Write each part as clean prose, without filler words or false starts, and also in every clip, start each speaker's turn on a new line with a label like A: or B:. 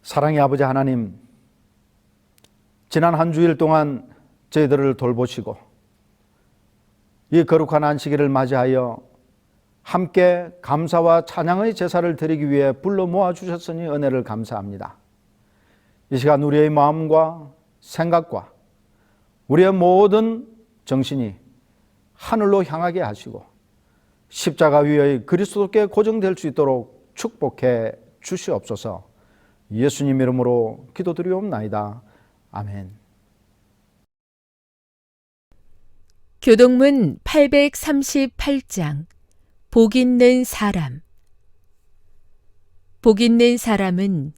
A: 사랑의 아버지 하나님, 지난 한 주일 동안 저희들을 돌보시고 이 거룩한 안식일을 맞이하여 함께 감사와 찬양의 제사를 드리기 위해 불러 모아주셨으니 은혜를 감사합니다. 이 시간 우리의 마음과 생각과 우리의 모든 정신이 하늘로 향하게 하시고 십자가 위의 그리스도께 고정될 수 있도록 축복해 주시옵소서. 예수님 이름으로 기도드리옵나이다. 아멘.
B: 교동문 838장 복 있는 사람. 복 있는 사람은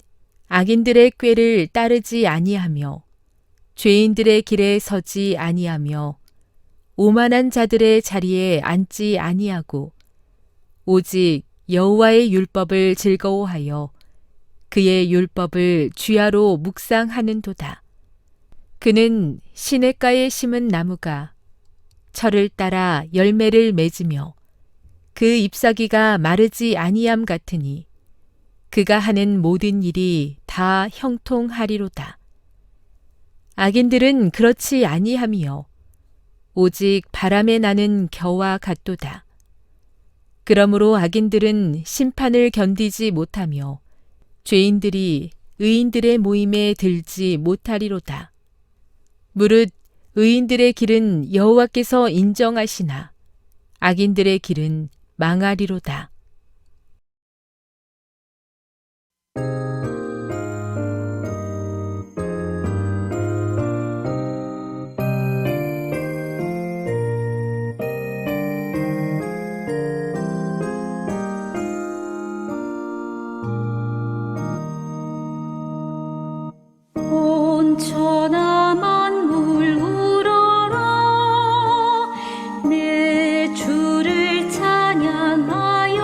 B: 악인들의 꾀를 따르지 아니하며 죄인들의 길에 서지 아니하며 오만한 자들의 자리에 앉지 아니하고 오직 여호와의 율법을 즐거워하여 그의 율법을 주야로 묵상하는도다. 그는 시냇가에 심은 나무가 철을 따라 열매를 맺으며 그 잎사귀가 마르지 아니함 같으니 그가 하는 모든 일이 다 형통하리로다. 악인들은 그렇지 아니하며 오직 바람에 나는 겨와 같도다. 그러므로 악인들은 심판을 견디지 못하며 죄인들이 의인들의 모임에 들지 못하리로다. 무릇 의인들의 길은 여호와께서 인정하시나 악인들의 길은 망하리로다.
C: 온 천하 만물 우러러 내 주를 찬양하여라.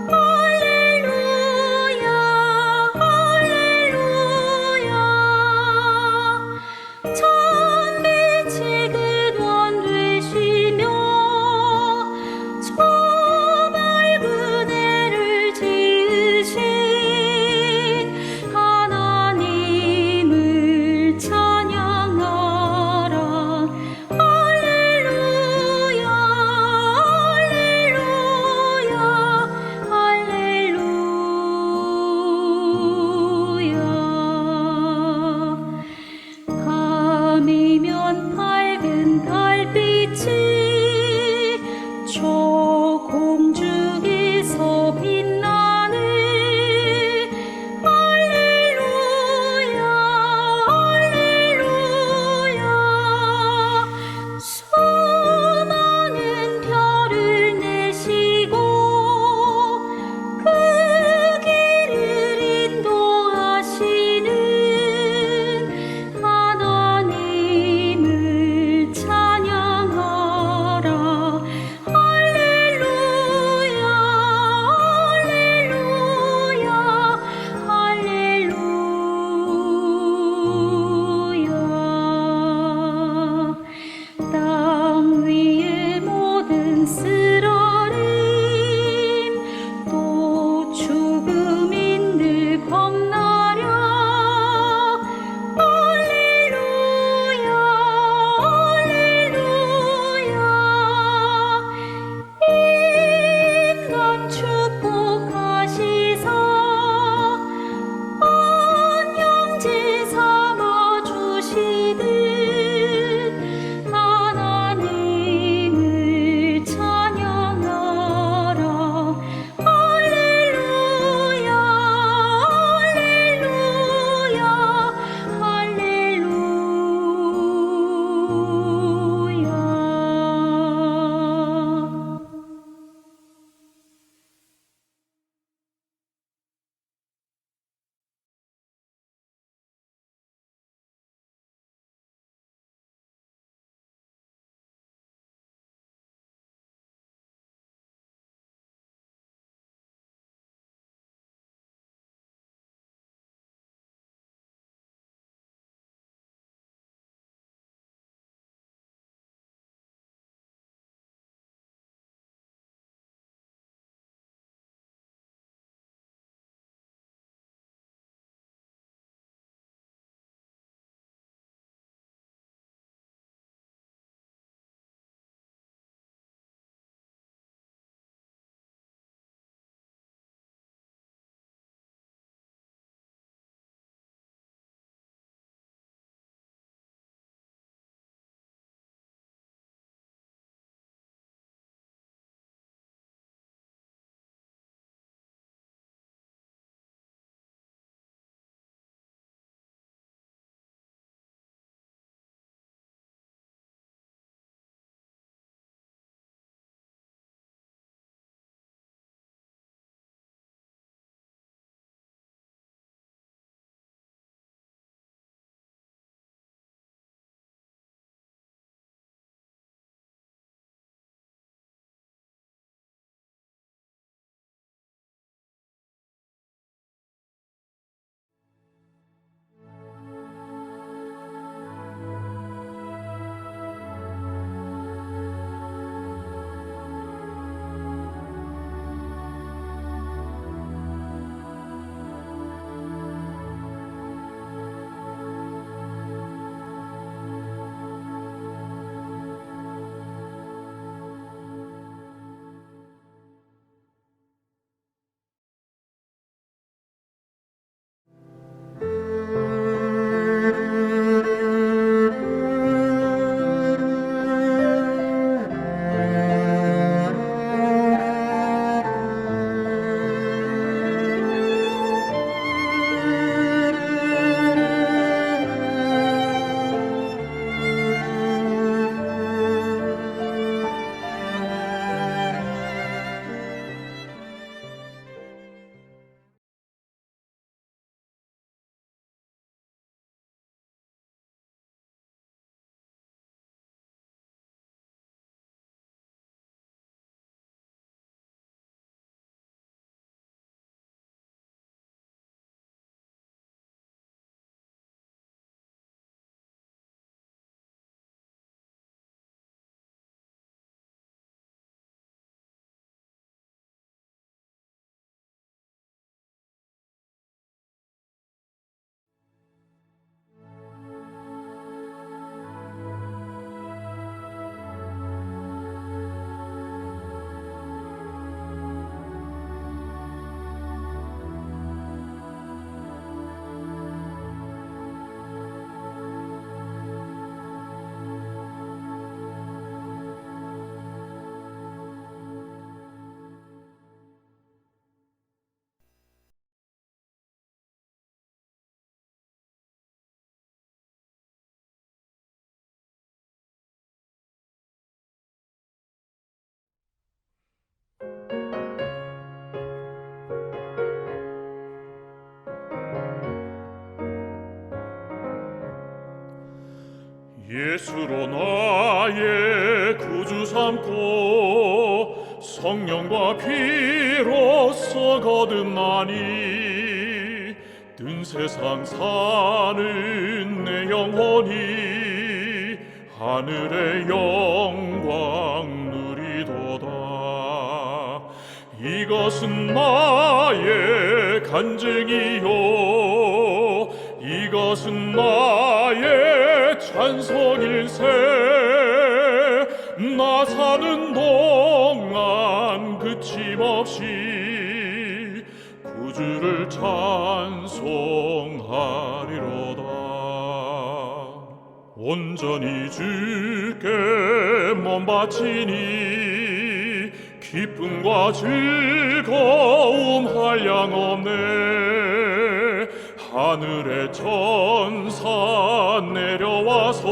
C: 할렐루야 할렐루야. 천빛의 근원 되시며 저 맑은 해를 지으신 하나님
D: 예수로 나의 구주 삼고 성령과 피로써 거듭나니 든 세상 사는 내 영혼이 하늘의 영광 누리도다. 이것은 나의 간증이요 이것은 나의 찬송일세. 나 사는 동안 그침없이 구주를 찬송하리로다. 온전히 주께 몸 바치니 기쁨과 즐거움 한량없네. 하늘의 천사 내려와서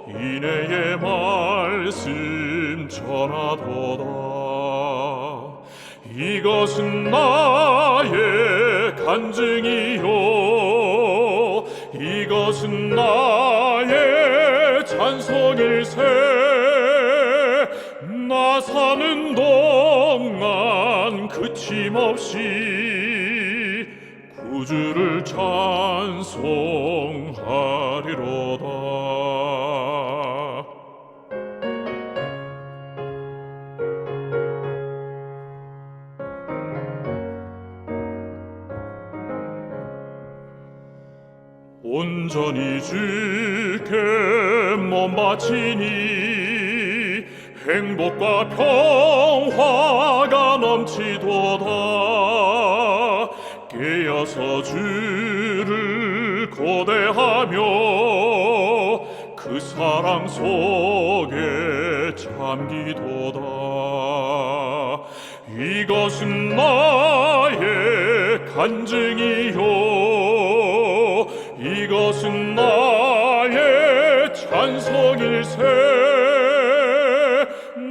D: 인애의 말씀 전하도다. 이것은 나의 간증이요 이것은 나의 찬송일세. 나 사는 동안 그침없이 구주를 찬송하리로다. 온전히 주께 몸 바치니 행복과 평화가 넘치도다. 깨어서 주를 고대하며 그 사랑 속에 잠기도다. 이것은 나의 간증이요 이것은 나의 찬송일세.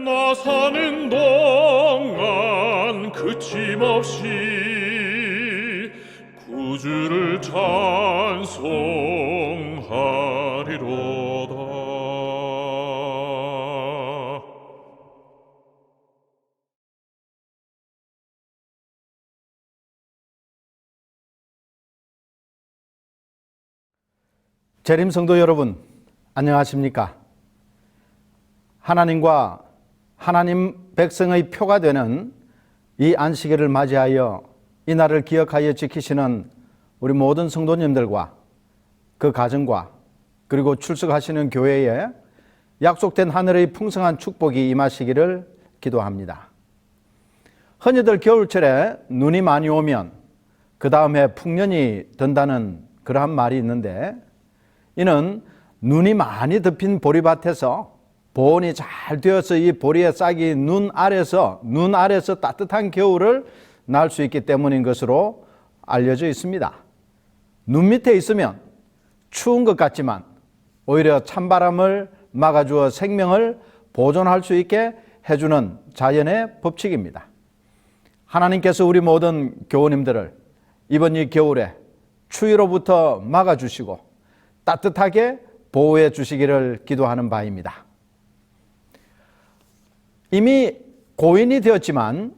D: 나 사는 동안 그침없이 구주를 찬송하리로다.
A: 재림 성도 여러분, 안녕하십니까? 하나님과 하나님 백성의 표가 되는 이 안식일을 맞이하여 이 날을 기억하여 지키시는 우리 모든 성도님들과 그 가정과 그리고 출석하시는 교회에 약속된 하늘의 풍성한 축복이 임하시기를 기도합니다. 흔히들 겨울철에 눈이 많이 오면 그 다음에 풍년이 든다는 그러한 말이 있는데, 이는 눈이 많이 덮인 보리밭에서 보온이 잘 되어서 이 보리의 싹이 눈 아래서 따뜻한 겨울을 날 수 있기 때문인 것으로 알려져 있습니다. 눈 밑에 있으면 추운 것 같지만 오히려 찬바람을 막아주어 생명을 보존할 수 있게 해주는 자연의 법칙입니다. 하나님께서 우리 모든 교우님들을 이번 이 겨울에 추위로부터 막아주시고 따뜻하게 보호해 주시기를 기도하는 바입니다. 이미 고인이 되었지만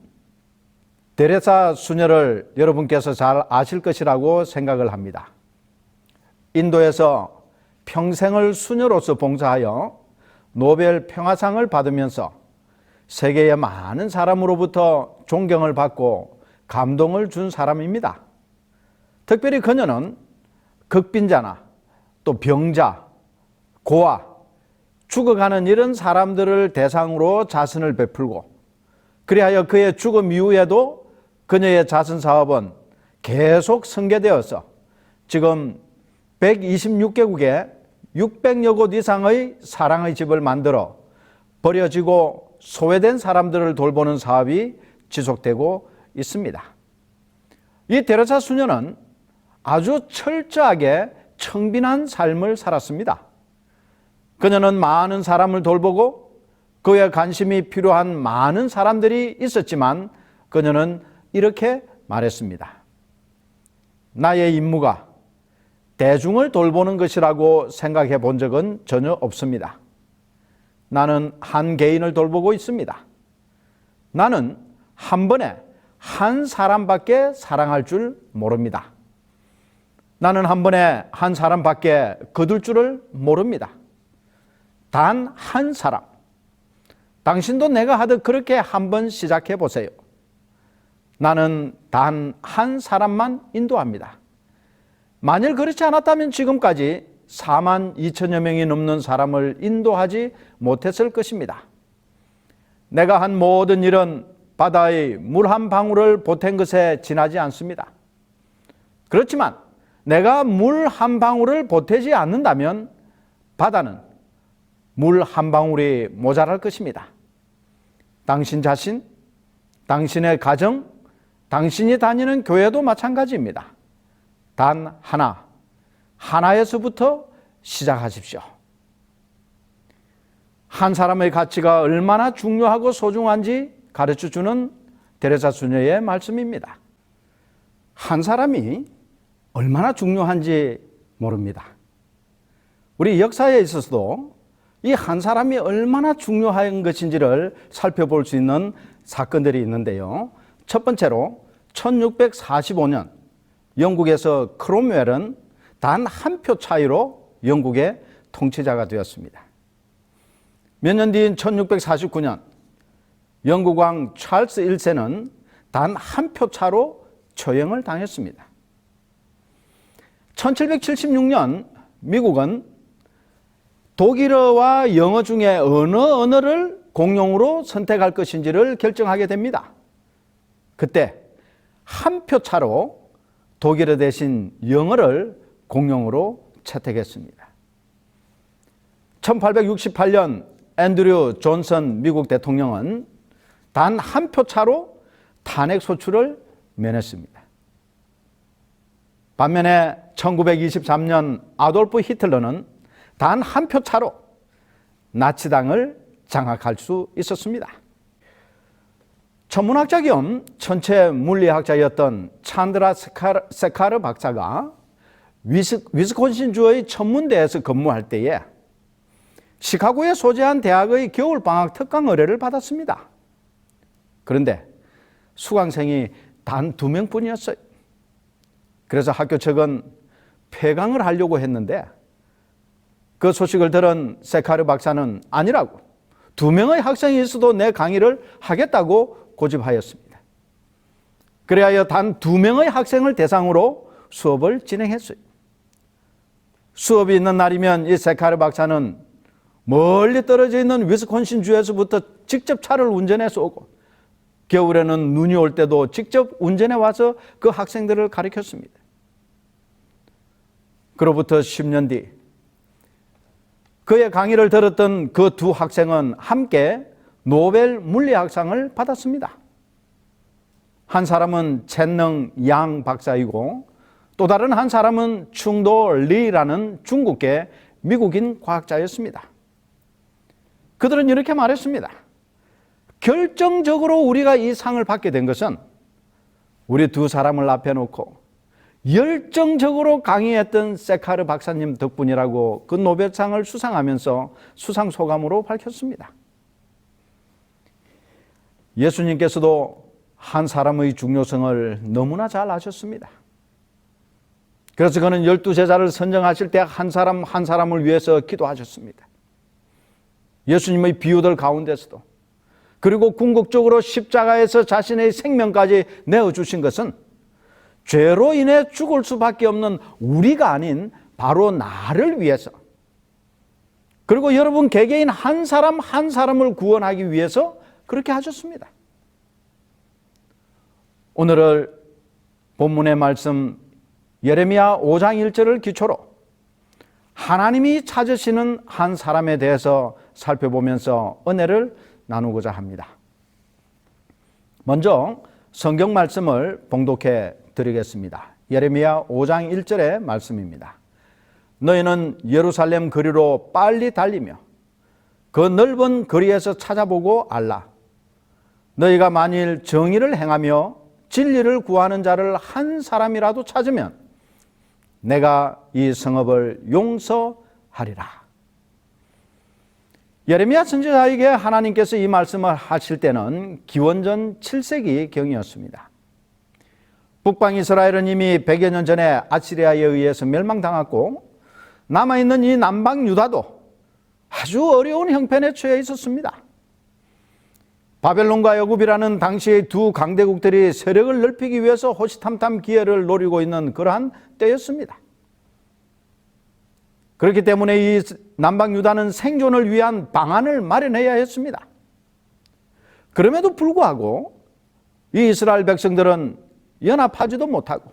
A: 데레사 수녀를 여러분께서 잘 아실 것이라고 생각을 합니다. 인도에서 평생을 수녀로서 봉사하여 노벨 평화상을 받으면서 세계의 많은 사람으로부터 존경을 받고 감동을 준 사람입니다. 특별히 그녀는 극빈자나 또 병자, 고아, 죽어가는 이런 사람들을 대상으로 자선을 베풀고, 그리하여 그의 죽음 이후에도 그녀의 자선 사업은 계속 성계되어서 지금 126개국에 600여 곳 이상의 사랑의 집을 만들어 버려지고 소외된 사람들을 돌보는 사업이 지속되고 있습니다. 이 데레사 수녀는 아주 철저하게 청빈한 삶을 살았습니다. 그녀는 많은 사람을 돌보고 그의 관심이 필요한 많은 사람들이 있었지만 그녀는 이렇게 말했습니다. 나의 임무가 대중을 돌보는 것이라고 생각해 본 적은 전혀 없습니다. 나는 한 개인을 돌보고 있습니다. 나는 한 번에 한 사람밖에 사랑할 줄 모릅니다. 나는 한 번에 한 사람밖에 거둘 줄을 모릅니다. 단 한 사람. 당신도 내가 하듯 그렇게 한번 시작해 보세요. 나는 단 한 사람만 인도합니다. 만일 그렇지 않았다면 지금까지 4만 2천여 명이 넘는 사람을 인도하지 못했을 것입니다. 내가 한 모든 일은 바다의 물 한 방울을 보탠 것에 지나지 않습니다. 그렇지만 내가 물 한 방울을 보태지 않는다면 바다는 물 한 방울이 모자랄 것입니다. 당신 자신, 당신의 가정, 당신이 다니는 교회도 마찬가지입니다. 단 하나에서부터 시작하십시오. 한 사람의 가치가 얼마나 중요하고 소중한지 가르쳐주는 데레사 수녀의 말씀입니다. 한 사람이 얼마나 중요한지 모릅니다. 우리 역사에 있어서도 이 한 사람이 얼마나 중요한 것인지를 살펴볼 수 있는 사건들이 있는데요. 첫 번째로 1645년 영국에서 크롬웰은 단 한 표 차이로 영국의 통치자가 되었습니다. 몇 년 뒤인 1649년 영국 왕 찰스 1세는 단 한 표 차로 처형을 당했습니다. 1776년 미국은 독일어와 영어 중에 어느 언어를 공용으로 선택할 것인지를 결정하게 됩니다. 그때 한 표 차로 독일어 대신 영어를 공용으로 채택했습니다. 1868년 앤드류 존슨 미국 대통령은 단 한 표 차로 탄핵 소추를 면했습니다. 반면에 1923년 아돌프 히틀러는 단 한 표 차로 나치당을 장악할 수 있었습니다. 천문학자 겸 천체 물리학자였던 찬드라 세카르 박사가 위스콘신주의 천문대에서 근무할 때에 시카고에 소재한 대학의 겨울방학 특강 의뢰를 받았습니다. 그런데 수강생이 단 2명뿐이었어요. 그래서 학교 측은 폐강을 하려고 했는데 그 소식을 들은 세카르 박사는 아니라고 2명의 학생이 있어도 내 강의를 하겠다고 고집하였습니다. 그래야 단 2명의 학생을 대상으로 수업을 진행했어요. 수업이 있는 날이면 이 세카르 박사는 멀리 떨어져 있는 위스콘신 주에서부터 직접 차를 운전해서 오고 겨울에는 눈이 올 때도 직접 운전해 와서 그 학생들을 가르쳤습니다. 그로부터 10년 뒤 그의 강의를 들었던 그 두 학생은 함께 노벨 물리학상을 받았습니다. 한 사람은 첸능 양 박사이고 또 다른 한 사람은 충도 리라는 중국계 미국인 과학자였습니다. 그들은 이렇게 말했습니다. 결정적으로 우리가 이 상을 받게 된 것은 우리 두 사람을 앞에 놓고 열정적으로 강의했던 세카르 박사님 덕분이라고 그 노벨상을 수상하면서 수상 소감으로 밝혔습니다. 예수님께서도 한 사람의 중요성을 너무나 잘 아셨습니다. 그래서 그는 12제자를 선정하실 때 한 사람 한 사람을 위해서 기도하셨습니다. 예수님의 비유들 가운데서도 그리고 궁극적으로 십자가에서 자신의 생명까지 내어주신 것은 죄로 인해 죽을 수밖에 없는 우리가 아닌 바로 나를 위해서 그리고 여러분 개개인 한 사람 한 사람을 구원하기 위해서 그렇게 하셨습니다. 오늘을 본문의 말씀 예레미야 5장 1절을 기초로 하나님이 찾으시는 한 사람에 대해서 살펴보면서 은혜를 나누고자 합니다. 먼저 성경 말씀을 봉독해 드리겠습니다. 예레미야 5장 1절의 말씀입니다. 너희는 예루살렘 거리로 빨리 달리며 그 넓은 거리에서 찾아보고 알라. 너희가 만일 정의를 행하며 진리를 구하는 자를 한 사람이라도 찾으면 내가 이 성읍을 용서하리라. 예레미야 선지자에게 하나님께서 이 말씀을 하실 때는 기원전 7세기 경이었습니다. 북방 이스라엘은 이미 100여 년 전에 아시리아에 의해서 멸망당했고 남아있는 이 남방 유다도 아주 어려운 형편에 처해 있었습니다. 바벨론과 여굽이라는 당시의 두 강대국들이 세력을 넓히기 위해서 호시탐탐 기회를 노리고 있는 그러한 때였습니다. 그렇기 때문에 이 남방 유다는 생존을 위한 방안을 마련해야 했습니다. 그럼에도 불구하고 이 이스라엘 백성들은 연합하지도 못하고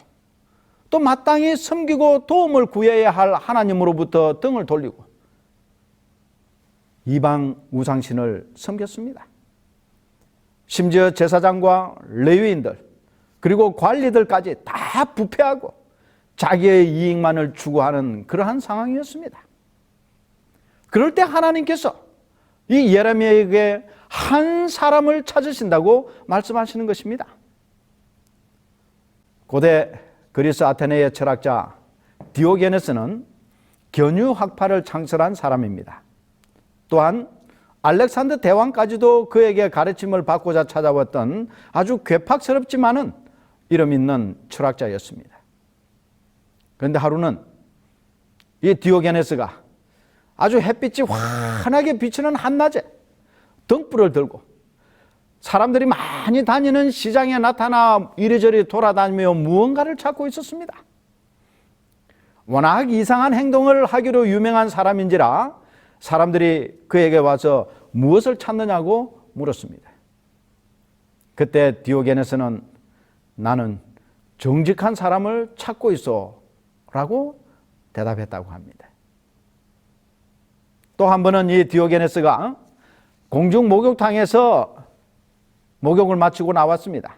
A: 또 마땅히 섬기고 도움을 구해야 할 하나님으로부터 등을 돌리고 이방 우상신을 섬겼습니다. 심지어 제사장과 레위인들 그리고 관리들까지 다 부패하고 자기의 이익만을 추구하는 그러한 상황이었습니다. 그럴 때 하나님께서 이 예레미야에게 한 사람을 찾으신다고 말씀하시는 것입니다. 고대 그리스 아테네의 철학자 디오게네스는 견유학파를 창설한 사람입니다. 또한 알렉산더 대왕까지도 그에게 가르침을 받고자 찾아왔던 아주 괴팍스럽지만은 이름 있는 철학자였습니다. 그런데 하루는 이 디오게네스가 아주 햇빛이 환하게 비치는 한낮에 등불을 들고 사람들이 많이 다니는 시장에 나타나 이리저리 돌아다니며 무언가를 찾고 있었습니다. 워낙 이상한 행동을 하기로 유명한 사람인지라 사람들이 그에게 와서 무엇을 찾느냐고 물었습니다. 그때 디오게네스는 나는 정직한 사람을 찾고 있어 라고 대답했다고 합니다. 또 한 번은 이 디오게네스가 공중 목욕탕에서 목욕을 마치고 나왔습니다.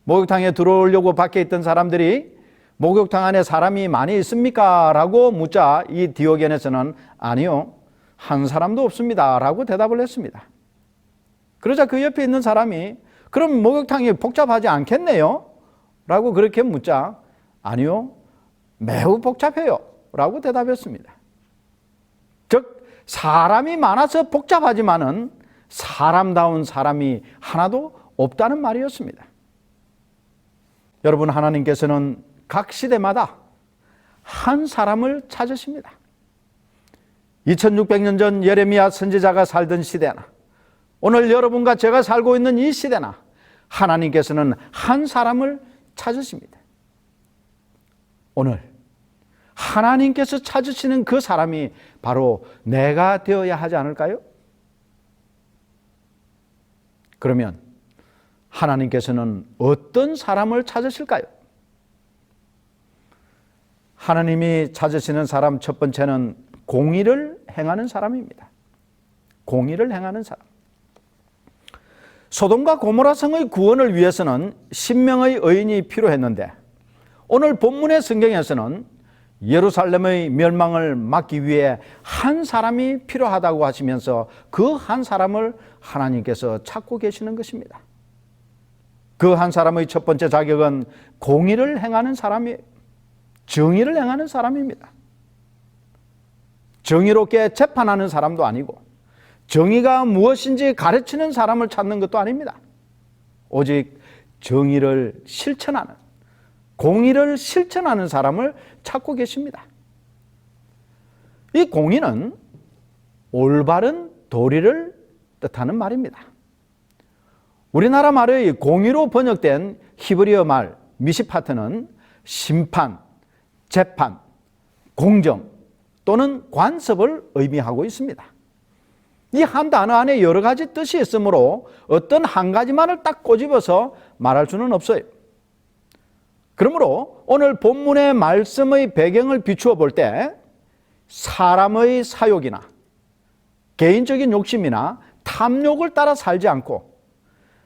A: 목욕탕에 들어오려고 밖에 있던 사람들이 목욕탕 안에 사람이 많이 있습니까? 라고 묻자 이 디오게네스는 아니요, 한 사람도 없습니다 라고 대답을 했습니다. 그러자 그 옆에 있는 사람이 그럼 목욕탕이 복잡하지 않겠네요? 라고 그렇게 묻자 아니요, 매우 복잡해요 라고 대답했습니다. 즉 사람이 많아서 복잡하지만은 사람다운 사람이 하나도 없다는 말이었습니다. 여러분, 하나님께서는 각 시대마다 한 사람을 찾으십니다. 2600년 전 예레미야 선지자가 살던 시대나 오늘 여러분과 제가 살고 있는 이 시대나 하나님께서는 한 사람을 찾으십니다. 오늘 하나님께서 찾으시는 그 사람이 바로 내가 되어야 하지 않을까요? 그러면 하나님께서는 어떤 사람을 찾으실까요? 하나님이 찾으시는 사람 첫 번째는 공의를 행하는 사람입니다. 공의를 행하는 사람. 소돔과 고모라 성의 구원을 위해서는 10명의 의인이 필요했는데 오늘 본문의 성경에서는 예루살렘의 멸망을 막기 위해 한 사람이 필요하다고 하시면서 그 한 사람을 하나님께서 찾고 계시는 것입니다. 그 한 사람의 첫 번째 자격은 공의를 행하는 사람이, 정의를 행하는 사람입니다. 정의롭게 재판하는 사람도 아니고 정의가 무엇인지 가르치는 사람을 찾는 것도 아닙니다. 오직 정의를 실천하는, 공의를 실천하는 사람을 찾고 계십니다. 이 공의는 올바른 도리를 뜻하는 말입니다. 우리나라 말의 공의로 번역된 히브리어 말 미시파트는 심판, 재판, 공정 또는 관습을 의미하고 있습니다. 이 한 단어 안에 여러 가지 뜻이 있으므로 어떤 한 가지만을 딱 꼬집어서 말할 수는 없어요. 그러므로 오늘 본문의 말씀의 배경을 비추어 볼 때 사람의 사욕이나 개인적인 욕심이나 탐욕을 따라 살지 않고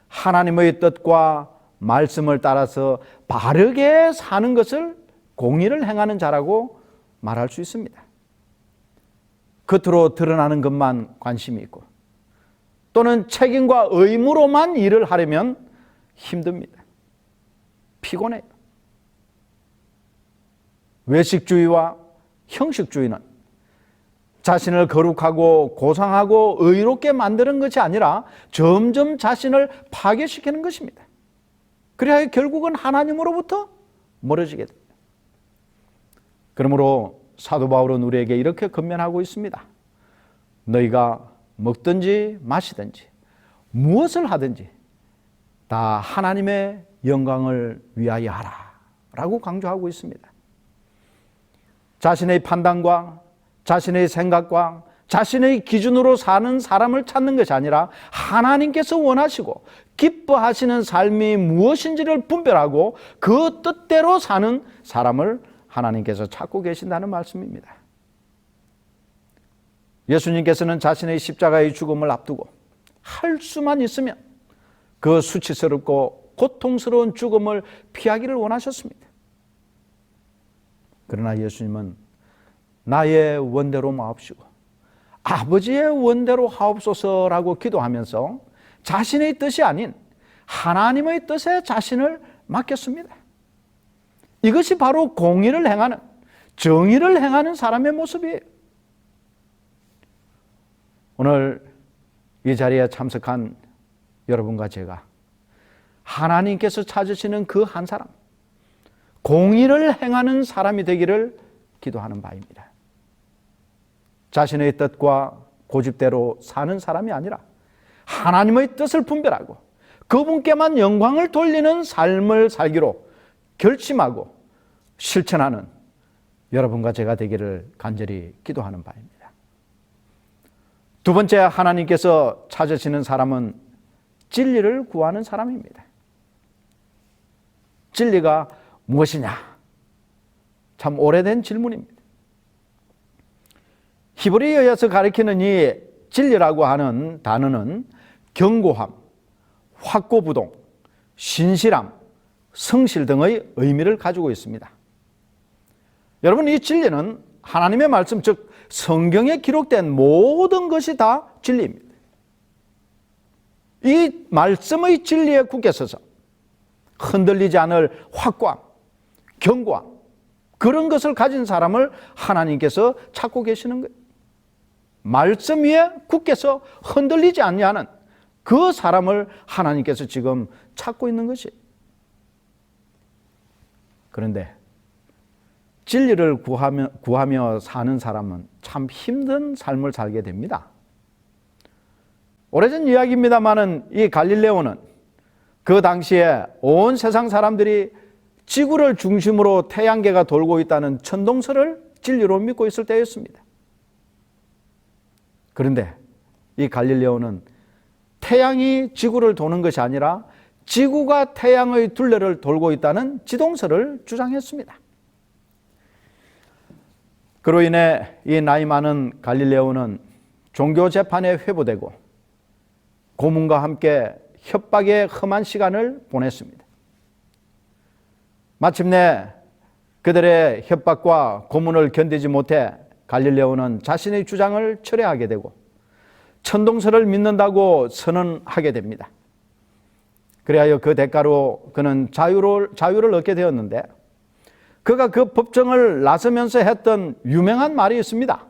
A: 하나님의 뜻과 말씀을 따라서 바르게 사는 것을 공의를 행하는 자라고 말할 수 있습니다. 겉으로 드러나는 것만 관심이 있고 또는 책임과 의무로만 일을 하려면 힘듭니다. 피곤해요. 외식주의와 형식주의는 자신을 거룩하고 고상하고 의롭게 만드는 것이 아니라 점점 자신을 파괴시키는 것입니다. 그래야 결국은 하나님으로부터 멀어지게 됩니다. 그러므로 사도 바울은 우리에게 이렇게 권면하고 있습니다. 너희가 먹든지 마시든지 무엇을 하든지 다 하나님의 영광을 위하여 하라 라고 강조하고 있습니다. 자신의 판단과 자신의 생각과 자신의 기준으로 사는 사람을 찾는 것이 아니라 하나님께서 원하시고 기뻐하시는 삶이 무엇인지를 분별하고 그 뜻대로 사는 사람을 하나님께서 찾고 계신다는 말씀입니다. 예수님께서는 자신의 십자가의 죽음을 앞두고 할 수만 있으면 그 수치스럽고 고통스러운 죽음을 피하기를 원하셨습니다. 그러나 예수님은 나의 원대로 마옵시고 아버지의 원대로 하옵소서라고 기도하면서 자신의 뜻이 아닌 하나님의 뜻에 자신을 맡겼습니다. 이것이 바로 공의를 행하는, 정의를 행하는 사람의 모습이에요. 오늘 이 자리에 참석한 여러분과 제가 하나님께서 찾으시는 그 한 사람, 공의를 행하는 사람이 되기를 기도하는 바입니다. 자신의 뜻과 고집대로 사는 사람이 아니라 하나님의 뜻을 분별하고 그분께만 영광을 돌리는 삶을 살기로 결심하고 실천하는 여러분과 제가 되기를 간절히 기도하는 바입니다. 두 번째, 하나님께서 찾으시는 사람은 진리를 구하는 사람입니다. 진리가 무엇이냐? 참 오래된 질문입니다. 히브리어에서 가리키는 이 진리라고 하는 단어는 견고함, 확고부동, 신실함, 성실 등의 의미를 가지고 있습니다. 여러분, 이 진리는 하나님의 말씀, 즉 성경에 기록된 모든 것이 다 진리입니다. 이 말씀의 진리에 굳게 서서 흔들리지 않을 확고함, 견고함, 그런 것을 가진 사람을 하나님께서 찾고 계시는 거예요. 말씀 위에 굳게 서 흔들리지 않냐는 그 사람을 하나님께서 지금 찾고 있는 것이에요. 그런데 진리를 구하며 사는 사람은 참 힘든 삶을 살게 됩니다. 오래전 이야기입니다마는 이 갈릴레오는 그 당시에 온 세상 사람들이 지구를 중심으로 태양계가 돌고 있다는 천동설을 진리로 믿고 있을 때였습니다. 그런데 이 갈릴레오는 태양이 지구를 도는 것이 아니라 지구가 태양의 둘레를 돌고 있다는 지동설을 주장했습니다. 그로 인해 이 나이 많은 갈릴레오는 종교 재판에 회부되고 고문과 함께 협박의 험한 시간을 보냈습니다. 마침내 그들의 협박과 고문을 견디지 못해 갈릴레오는 자신의 주장을 철회하게 되고 천동설을 믿는다고 선언하게 됩니다. 그리하여 그 대가로 그는 자유를 얻게 되었는데, 그가 그 법정을 나서면서 했던 유명한 말이 있습니다.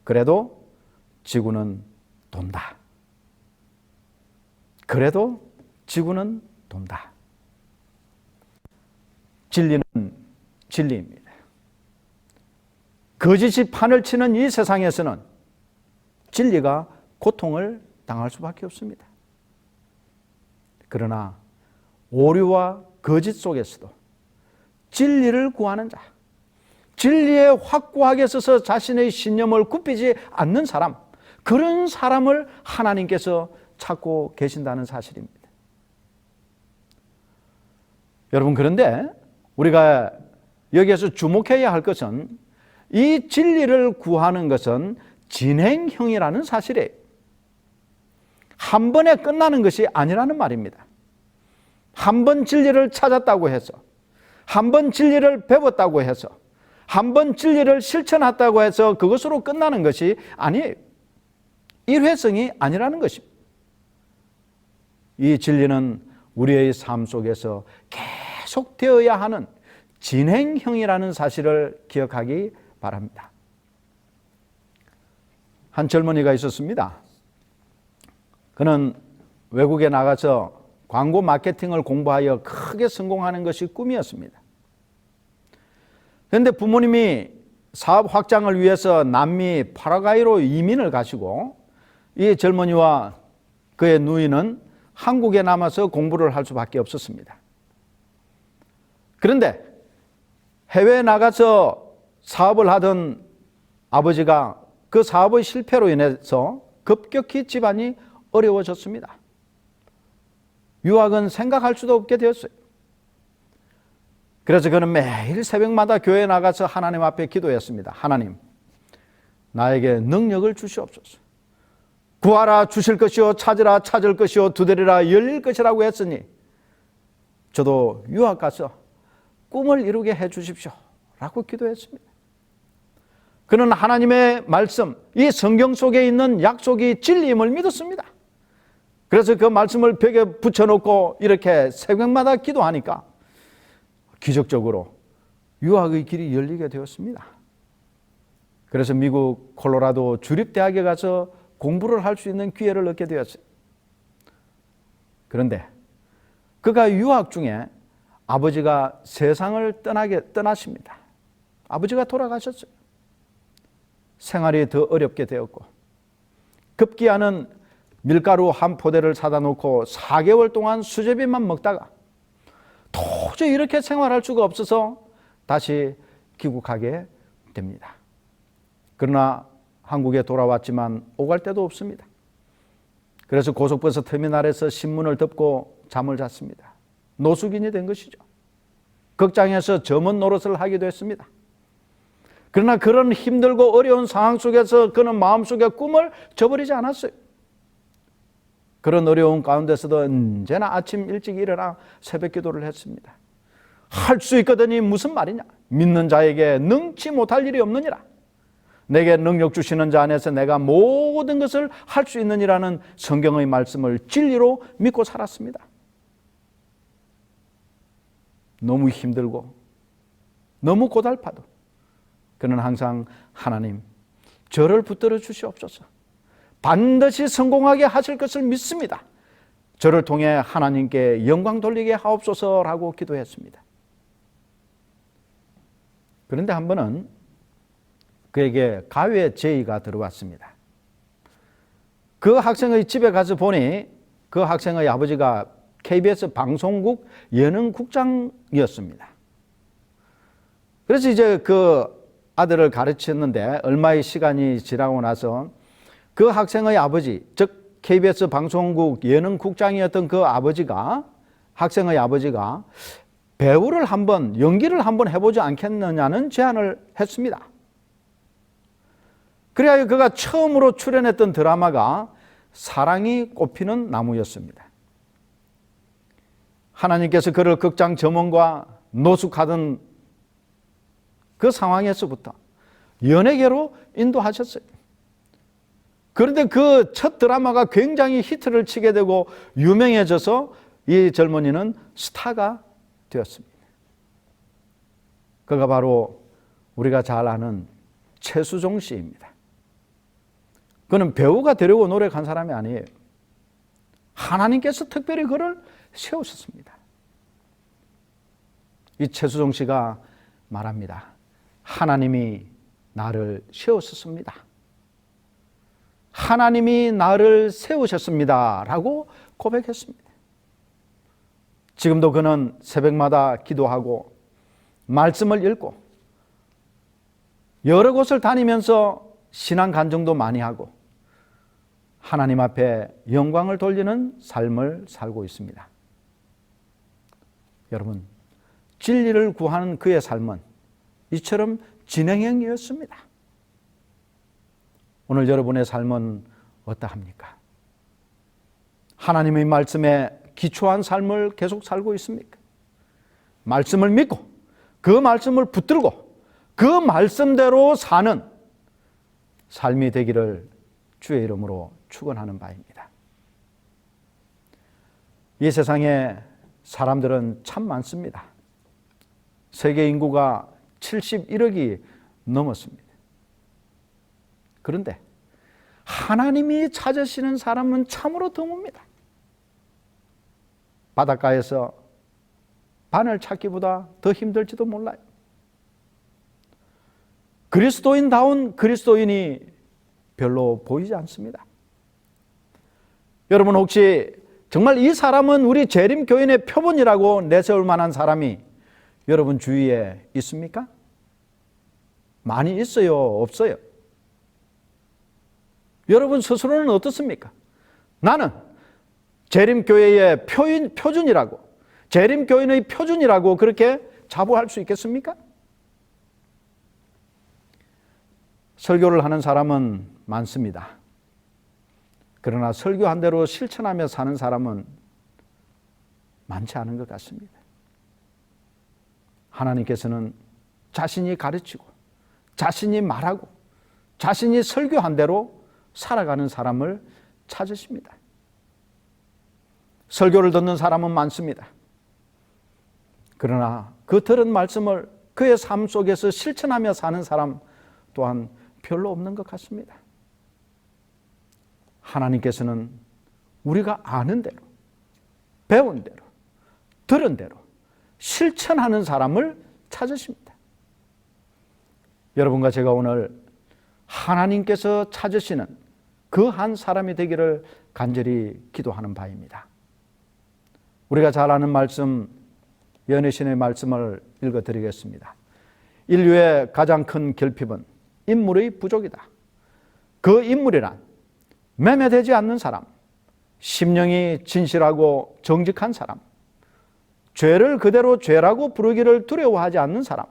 A: 그래도 지구는 돈다. 그래도 지구는 돈다. 진리는 진리입니다. 거짓이 판을 치는 이 세상에서는 진리가 고통을 당할 수밖에 없습니다. 그러나 오류와 거짓 속에서도 진리를 구하는 자, 진리에 확고하게 서서 자신의 신념을 굽히지 않는 사람, 그런 사람을 하나님께서 찾고 계신다는 사실입니다. 여러분, 그런데 우리가 여기에서 주목해야 할 것은 이 진리를 구하는 것은 진행형이라는 사실이에요. 한 번에 끝나는 것이 아니라는 말입니다. 한 번 진리를 찾았다고 해서, 한 번 진리를 배웠다고 해서, 한 번 진리를 실천했다고 해서 그것으로 끝나는 것이 아니에요. 일회성이 아니라는 것입니다. 이 진리는 우리의 삶 속에서 계속되어야 하는 진행형이라는 사실을 기억하기 바랍니다. 한 젊은이가 있었습니다. 그는 외국에 나가서 광고 마케팅을 공부하여 크게 성공하는 것이 꿈이었습니다. 그런데 부모님이 사업 확장을 위해서 남미 파라과이로 이민을 가시고 이 젊은이와 그의 누이는 한국에 남아서 공부를 할 수밖에 없었습니다. 그런데 해외에 나가서 사업을 하던 아버지가 그 사업의 실패로 인해서 급격히 집안이 어려워졌습니다. 유학은 생각할 수도 없게 되었어요. 그래서 그는 매일 새벽마다 교회에 나가서 하나님 앞에 기도했습니다. 하나님, 나에게 능력을 주시옵소서. 구하라 주실 것이요, 찾으라 찾을 것이요, 두드리라 열릴 것이라고 했으니 저도 유학 가서 꿈을 이루게 해 주십시오 라고 기도했습니다. 그는 하나님의 말씀, 이 성경 속에 있는 약속이 진리임을 믿었습니다. 그래서 그 말씀을 벽에 붙여놓고 이렇게 새벽마다 기도하니까 기적적으로 유학의 길이 열리게 되었습니다. 그래서 미국 콜로라도 주립대학에 가서 공부를 할 수 있는 기회를 얻게 되었어요. 그런데 그가 유학 중에 아버지가 세상을 떠나십니다. 아버지가 돌아가셨어요. 생활이 더 어렵게 되었고 급기야는 밀가루 한 포대를 사다 놓고 4개월 동안 수제비만 먹다가 도저히 이렇게 생활할 수가 없어서 다시 귀국하게 됩니다. 그러나 한국에 돌아왔지만 오갈 데도 없습니다. 그래서 고속버스 터미널에서 신문을 덮고 잠을 잤습니다. 노숙인이 된 것이죠. 극장에서 점원 노릇을 하기도 했습니다. 그러나 그런 힘들고 어려운 상황 속에서 그는 마음속에 꿈을 저버리지 않았어요. 그런 어려운 가운데서도 언제나 아침 일찍 일어나 새벽 기도를 했습니다. 할 수 있거든이 무슨 말이냐? 믿는 자에게 능치 못할 일이 없느니라. 내게 능력 주시는 자 안에서 내가 모든 것을 할 수 있느니라는 성경의 말씀을 진리로 믿고 살았습니다. 너무 힘들고 너무 고달파도 그는 항상 하나님, 저를 붙들어 주시옵소서. 반드시 성공하게 하실 것을 믿습니다. 저를 통해 하나님께 영광 돌리게 하옵소서라고 기도했습니다. 그런데 한 번은 그에게 가외 제의가 들어왔습니다. 그 학생의 집에 가서 보니 그 학생의 아버지가 KBS 방송국 예능국장이었습니다. 그래서 이제 그 아들을 가르쳤는데 얼마의 시간이 지나고 나서 그 학생의 아버지, 즉 KBS 방송국 예능국장이었던 그 아버지가, 학생의 아버지가 배우를 한번, 연기를 한번 해보지 않겠느냐는 제안을 했습니다. 그래야 그가 처음으로 출연했던 드라마가 사랑이 꽃피는 나무였습니다. 하나님께서 그를 극장 점원과 노숙하던 그 상황에서부터 연예계로 인도하셨어요. 그런데 그 첫 드라마가 굉장히 히트를 치게 되고 유명해져서 이 젊은이는 스타가 되었습니다. 그가 바로 우리가 잘 아는 최수종 씨입니다. 그는 배우가 되려고 노력한 사람이 아니에요. 하나님께서 특별히 그를 세우셨습니다. 이 최수종 씨가 말합니다. 하나님이 나를 세우셨습니다. 하나님이 나를 세우셨습니다. 라고 고백했습니다. 지금도 그는 새벽마다 기도하고 말씀을 읽고 여러 곳을 다니면서 신앙 간증도 많이 하고 하나님 앞에 영광을 돌리는 삶을 살고 있습니다. 여러분, 진리를 구하는 그의 삶은 이처럼 진행형이었습니다. 오늘 여러분의 삶은 어떠합니까? 하나님의 말씀에 기초한 삶을 계속 살고 있습니까? 말씀을 믿고 그 말씀을 붙들고 그 말씀대로 사는 삶이 되기를 주의 이름으로 축원하는 바입니다. 이 세상에 사람들은 참 많습니다. 세계 인구가 71억이 넘었습니다. 그런데 하나님이 찾으시는 사람은 참으로 드뭅니다. 바닷가에서 바늘 찾기보다 더 힘들지도 몰라요. 그리스도인다운 그리스도인이 별로 보이지 않습니다. 여러분, 혹시 정말 이 사람은 우리 재림교인의 표본이라고 내세울 만한 사람이 여러분 주위에 있습니까? 많이 있어요? 없어요? 여러분 스스로는 어떻습니까? 나는 재림교회의 표준이라고, 재림교인의 표준이라고 그렇게 자부할 수 있겠습니까? 설교를 하는 사람은 많습니다. 그러나 설교한 대로 실천하며 사는 사람은 많지 않은 것 같습니다. 하나님께서는 자신이 가르치고 자신이 말하고 자신이 설교한 대로 살아가는 사람을 찾으십니다. 설교를 듣는 사람은 많습니다. 그러나 그 들은 말씀을 그의 삶 속에서 실천하며 사는 사람 또한 별로 없는 것 같습니다. 하나님께서는 우리가 아는 대로, 배운 대로, 들은 대로 실천하는 사람을 찾으십니다. 여러분과 제가 오늘 하나님께서 찾으시는 그 한 사람이 되기를 간절히 기도하는 바입니다. 우리가 잘 아는 말씀, 연애신의 말씀을 읽어드리겠습니다. 인류의 가장 큰 결핍은 인물의 부족이다. 그 인물이란 매매되지 않는 사람, 심령이 진실하고 정직한 사람, 죄를 그대로 죄라고 부르기를 두려워하지 않는 사람,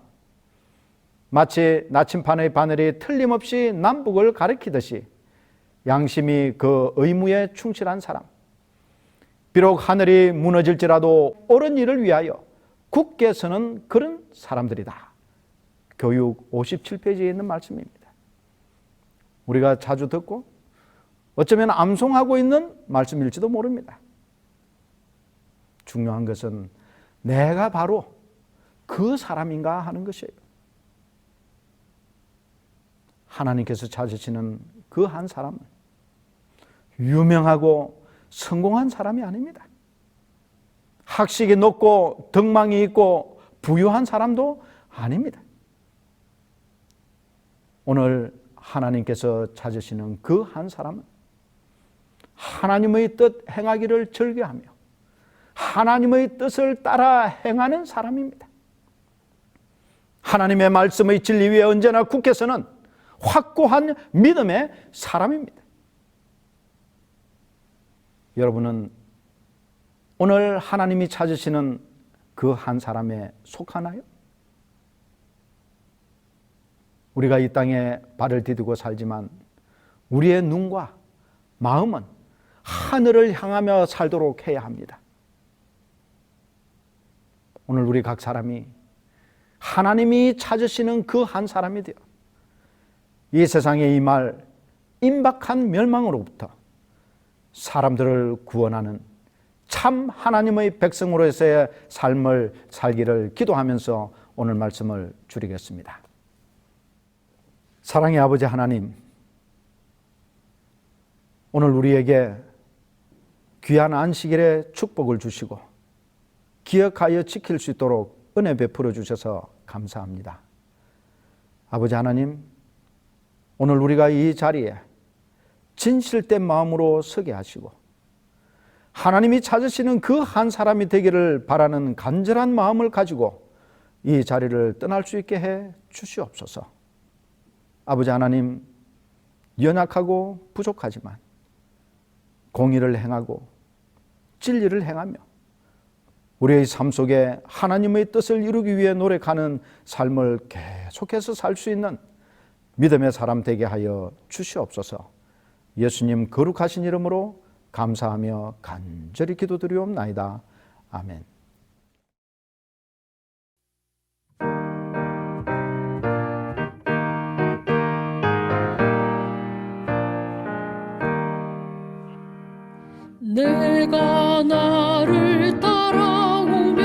A: 마치 나침판의 바늘이 틀림없이 남북을 가리키듯이 양심이 그 의무에 충실한 사람, 비록 하늘이 무너질지라도 옳은 일을 위하여 굳게 서는 그런 사람들이다. 교육 57페이지에 있는 말씀입니다. 우리가 자주 듣고 어쩌면 암송하고 있는 말씀일지도 모릅니다. 중요한 것은 내가 바로 그 사람인가 하는 것이에요. 하나님께서 찾으시는 그 한 사람은 유명하고 성공한 사람이 아닙니다. 학식이 높고 덕망이 있고 부유한 사람도 아닙니다. 오늘 하나님께서 찾으시는 그 한 사람은 하나님의 뜻 행하기를 즐겨하며 하나님의 뜻을 따라 행하는 사람입니다. 하나님의 말씀의 진리 위에 언제나 굳게 서는 확고한 믿음의 사람입니다. 여러분은 오늘 하나님이 찾으시는 그 한 사람에 속하나요? 우리가 이 땅에 발을 디디고 살지만 우리의 눈과 마음은 하늘을 향하며 살도록 해야 합니다. 오늘 우리 각 사람이 하나님이 찾으시는 그 한 사람이 되어 이 세상에 임할 임박한 멸망으로부터 사람들을 구원하는 참 하나님의 백성으로서의 삶을 살기를 기도하면서 오늘 말씀을 줄이겠습니다. 사랑의 아버지 하나님, 오늘 우리에게 귀한 안식일의 축복을 주시고 기억하여 지킬 수 있도록 은혜 베풀어 주셔서 감사합니다. 아버지 하나님, 오늘 우리가 이 자리에 진실된 마음으로 서게 하시고 하나님이 찾으시는 그 한 사람이 되기를 바라는 간절한 마음을 가지고 이 자리를 떠날 수 있게 해 주시옵소서. 아버지 하나님, 연약하고 부족하지만 공의를 행하고 진리를 행하며 우리의 삶 속에 하나님의 뜻을 이루기 위해 노력하는 삶을 계속해서 살 수 있는 믿음의 사람 되게 하여 주시옵소서. 예수님 거룩하신 이름으로 감사하며 간절히 기도드리옵나이다. 아멘.
C: 내가 나를 따라오면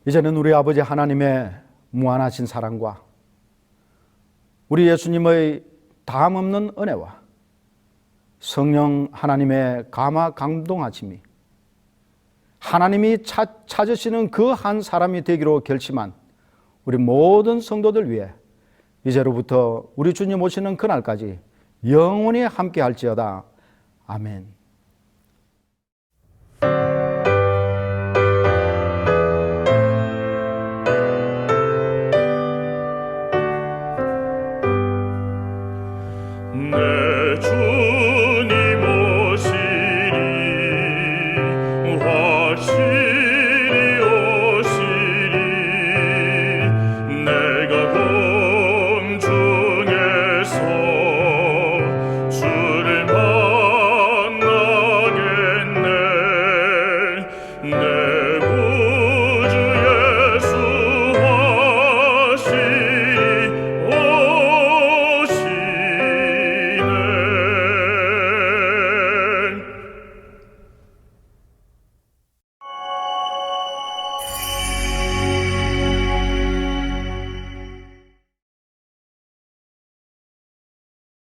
A: 이제는 우리 아버지 하나님의 무한하신 사랑과 우리 예수님의 다함없는 은혜와 성령 하나님의 감화 감동하심이 하나님이 찾으시는 그 한 사람이 되기로 결심한 우리 모든 성도들 위해 이제로부터 우리 주님 오시는 그날까지 영원히 함께 할지어다. 아멘.